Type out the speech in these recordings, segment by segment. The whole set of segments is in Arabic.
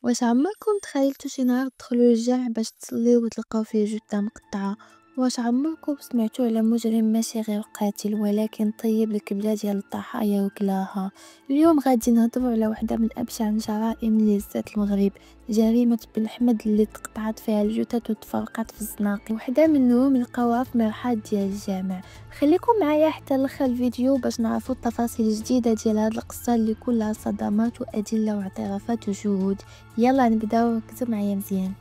واش عمركم تخيلتوا شي نهار تدخلوا للجامع باش تصليو وتلقاو فيه جثة مقطعة؟ واش عمركم سمعتوا على مجرم ماشي غير قاتل ولكن طيب الكبدة ديال الضحايا وكلاها؟ اليوم غادي نهضروا على وحده من ابشع الجرائم اللي هزت المغرب، جريمة بن حمد اللي تقطعت فيها الجثث وتفرقت في الزناقي. وحده منهم لقاوها في مرحاض ديال الجامع. خليكم معايا حتى لاخر الفيديو باش نعرفوا التفاصيل الجديده ديال هاد القصه اللي كلها صدمات وادله واعترافات وشهود. يلا نبداو، ركزوا معايا مزيان.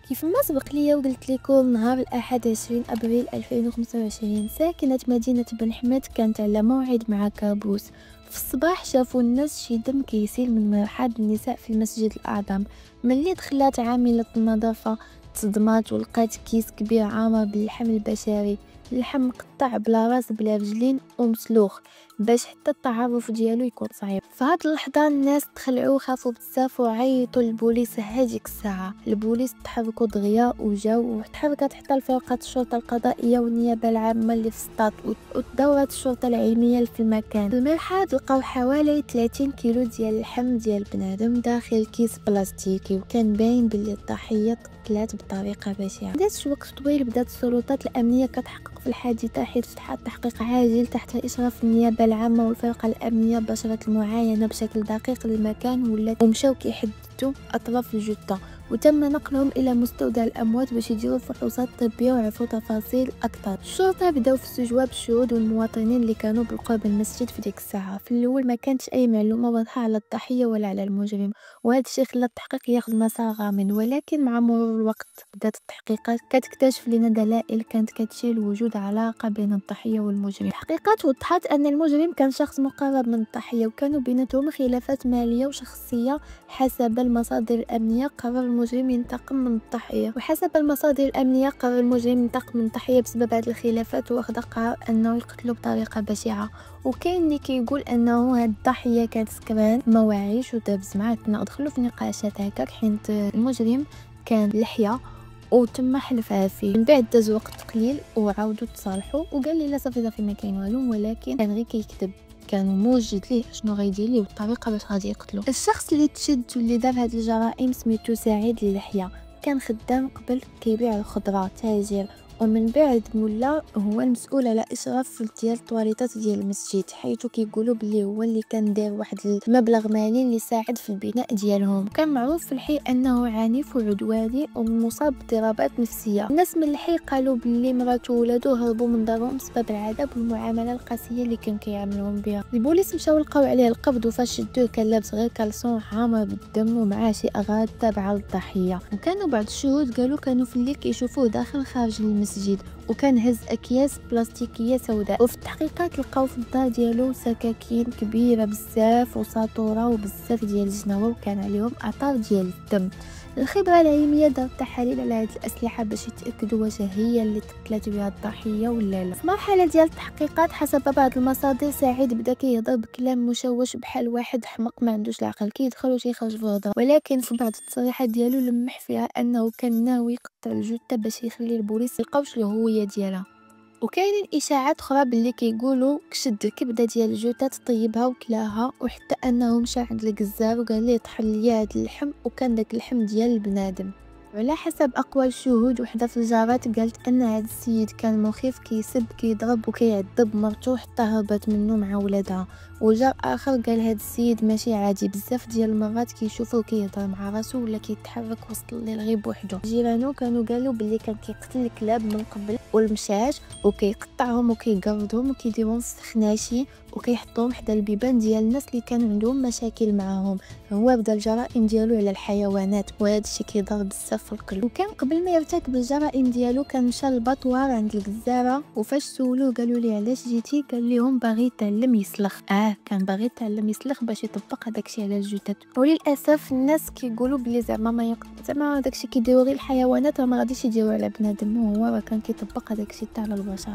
كيف ما سبق ليا وقلت لكم، نهار الأحد 20 أبريل 2025 ساكنة مدينة بن حمد كانت على موعد مع كابوس. في الصباح شافوا الناس شي دم كيسيل من مرحاض النساء في المسجد الأعظم. ملي دخلت عاملة النظافة تصدمات ولقات كيس كبير عامر باللحم البشري، اللحم مقطع بلا راس بلا رجلين ومسلوخ باش حتى التعرف ديالو يكون صعيب. في هاد اللحظه الناس تخلعوا وخافوا بزاف وعيطوا للبوليس. هاديك الساعه البوليس تحركوا دغيا وجاو، وتحركت حتى الفرقات الشرطه القضائيه والنيابه العامه اللي في السطات وتدورت الشرطه العلميه في المكان. في المرحاض لقاو حوالي 30 كيلو ديال اللحم ديال بنادم داخل كيس بلاستيكي، وكان باين باللي الضحيه تقتلات بطريقه بشعه. بدات وقت طويل بدات السلطات الامنيه كتحقق في الحادثه، حيث فتحت تحقيق عاجل تحت اشراف النيابه العامه والفرقه الامنيه. بشرت المعاينه بشكل دقيق للمكان ومشاو كيحددوا اطراف الجثه، وتم نقلهم الى مستودع الاموات باش يديروا فحوصات طبيه ويعرفوا تفاصيل اكثر. الشرطه بداو في استجواب الشهود والمواطنين اللي كانوا بالقرب من المسجد في ديك الساعه. في الاول ما كانتش اي معلومه واضحه على الضحيه ولا على المجرم، وهذا الشيء خلى التحقيق ياخذ مسار غامض. ولكن مع مرور الوقت بدات التحقيقات كتكتشف لنا دلائل كانت كتشير لوجود علاقه بين الضحيه والمجرم. التحقيقات وضحت ان المجرم كان شخص مقرب من الضحيه، وكانوا بيناتهم خلافات ماليه وشخصيه. حسب المصادر الامنيه قرر المجرم ينتقم من الضحيه، بسبب هذه الخلافات، واخذ قرار انه يقتله بطريقه بشعه. وكاين اللي كيقول انه هاد الضحيه كانت سكران ما واعيش ودابز معاه. ندخلوا في نقاشات هكاك حيت المجرم كان لحيه وتم حلفها فيه. من بعد داز وقت قليل وعاودوا تصالحوا، وقال لي لا صافي ما كاين والو، ولكن كان غير كيكذب. كان موجد ليه شنو غيدير ليه والطريقه باش غادي يقتلو. الشخص اللي تشد واللي دار هاد الجرائم سميتو سعيد اللحيه، كان خدام قبل كيبيع الخضره، تاجر، ومن بعد مولا هو المسؤول على اشراف ديال الطواليطات ديال المسجد، حيث كيقولوا بلي هو اللي كان داير واحد المبلغ مالي اللي ساعد في البناء ديالهم. كان معروف في الحي انه عنيف وعدواني ومصاب باضطرابات نفسيه. الناس من الحي قالوا بلي مراته وولادو هربوا من دارهم بسبب العذاب والمعامله القاسيه اللي كان كيعاملهم بها. البوليس مشاو لقاو عليه القبض، وفاش شدوه كان لابس غير كالسون عامر بالدم ومعاه شي اغراض تابعه للضحيه. وكانوا بعض الشهود قالوا كانوا في الليل كيشوفوه داخل خارج المسجد، وكان هز اكياس بلاستيكيه سوداء. وفي التحقيقات لقاو في الدار ديالو سكاكين كبيره بزاف وساطوره وبزاف ديال الجناوه، وكان عليهم اثار ديال الدم. الخبره العلميه دارت تحاليل على هاد الاسلحه باش يتاكدوا واش هي اللي تقتلت بها الضحيه ولا لا. في مرحله ديال التحقيقات حسب بعض المصادر سعيد بدا كيهضر بكلام مشوش بحال واحد حمق ما عندوش العقل، كيدخل وتيخرج في الهضره. ولكن في بعض التصريحات ديالو لمح فيها انه كان ناوي يقطع الجثه باش يخلي البوليس يلقاوش الهويه ديالها. وكاينين اشاعات اخرى باللي كيقولوا كشد الكبده ديال الجثه طيبها وكلاها، وحتى انه مشى عند الجزار وقال ليه طحن لي هذا اللحم، وكان داك اللحم ديال البنادم. وعلى حسب اقوال الشهود وحده في الجارات قالت ان هذا السيد كان مخيف، كيسب كيضرب وكيعذب مرته حتى هربت منه مع ولادها. وجار اخر قال هذا السيد ماشي عادي، بزاف ديال المرات كيشوفوه كيهضر مع راسو ولا كيتحرك وسط الليل غير بوحدو. جيرانو كانوا قالوا باللي كان كيقتل الكلاب من قبل والمشاش وكيقطعهم وكيقرضهم وكيديرهم في السخناشي وكيحطوهم حدا البيبان ديال الناس اللي كانوا عندهم مشاكل معاهم. هو بدا الجرائم ديالو على الحيوانات، وهذا الشيء كيضر بزاف في القلب. وكان قبل ما يرتكب الجرائم ديالو كان مشى للبطوار عند الجزاره، وفاش سولوه قالوا لي علاش جيتي قال لهم باغي يتعلم يسلخ. كان باغي يتعلم يسلخ باش يطبق هذاك الشيء على الجثث. وللاسف الناس كيقولوا بلي زعما داك الشيء كيديروا غير الحيوانات ما غاديش يديروا على بنادم، وهو راه كان كيطبق هذاك الشيء حتى على البشر.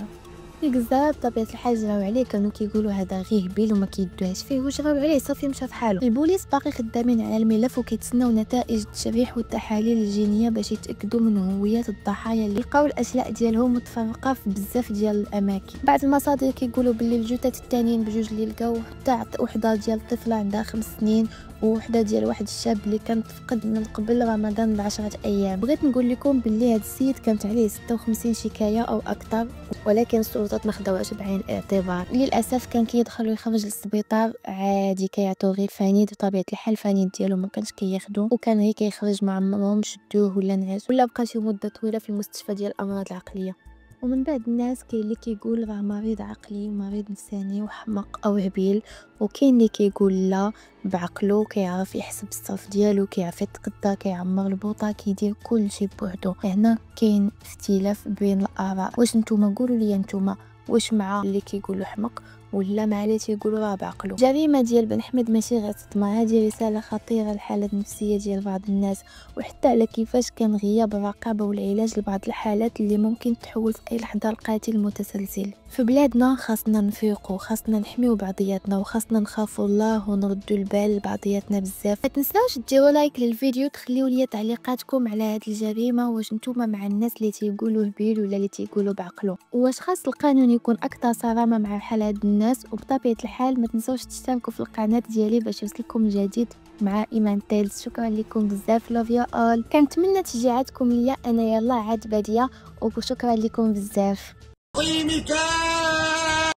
الجزار بطبيعه الحال جراو عليه، كانوا كيقولوا هذا غير هبيل وما كيدوهاش فيه، وجراو عليه صافي مشى في حاله. البوليس باقي خدامين على الملف وكيتسناو نتائج التشريح والتحاليل الجينيه باش يتاكدوا من هويات الضحايا اللي لقاو الاشلاء ديالهم متفرقه في بزاف ديال الاماكن. بعض المصادر كيقولوا باللي الجثث الثانيين بجوج اللي لقاو حتى وحده ديال الطفله عندها 5 سنين، وحده ديال واحد الشاب اللي كان تفقد من قبل رمضان ب10 ايام. بغيت نقول لكم باللي هذا السيد كانت عليه 56 شكايه او اكثر، ولكن السلطات ما خداوهاش بعين الاعتبار. للاسف كان كيدخل ويخرج للسبيطار عادي، كيعطيو غير فنيد، بطبيعه الحال الفنيد ديالو ما كانش كياخدو، وكان غير كيخرج مع عمرهم شدوه ولا نعس ولا بقى شي مده طويله في المستشفى ديال الامراض العقليه. ومن بعد الناس كاين اللي كيقول راه مريض عقلي، مريض نفساني وحمق او هبيل، وكاين اللي كيقول لا بعقلو كيعرف يحسب الصرف ديالو، كيعرف يتقدى، كيعمر البوطه، كيدير كل شيء بوحدو. هنا كاين اختلاف بين الاراء. واش نتوما قولوا لي نتوما واش مع اللي كيقولوا حمق ولا مع اللي تيقولوا راه بعقلو؟ الجريمه ديال بن حميد ماشي غير صدمه، هذه رساله خطيره للحاله النفسيه ديال بعض الناس، وحتى على كيفاش كان غياب الرقابه والعلاج لبعض الحالات اللي ممكن تحول في اي لحظه لقاتل متسلسل. في بلادنا خاصنا نفيقوا، خاصنا نحميو بعضياتنا، وخاصنا نخافوا الله ونردوا البال لبعضياتنا بزاف. ما تنساوش ديروا لايك للفيديو، تخليو لي تعليقاتكم على هذه الجريمه. واش نتوما مع الناس اللي تيقولوا هبيل ولا اللي تيقولوا بعقلو؟ واش خاص القانون يكون اكثر صرامه مع حال هاد الناس؟ وبطبيعه الحال ما تنساوش تشتركوا في القناه ديالي باش يوصلكم الجديد مع ايمان تيلز. شكرا لكم بزاف، لوف يو اول. كنتمنى تشجيعاتكم ليا انا، يلا عاد باديه، وشكرا لكم بزاف.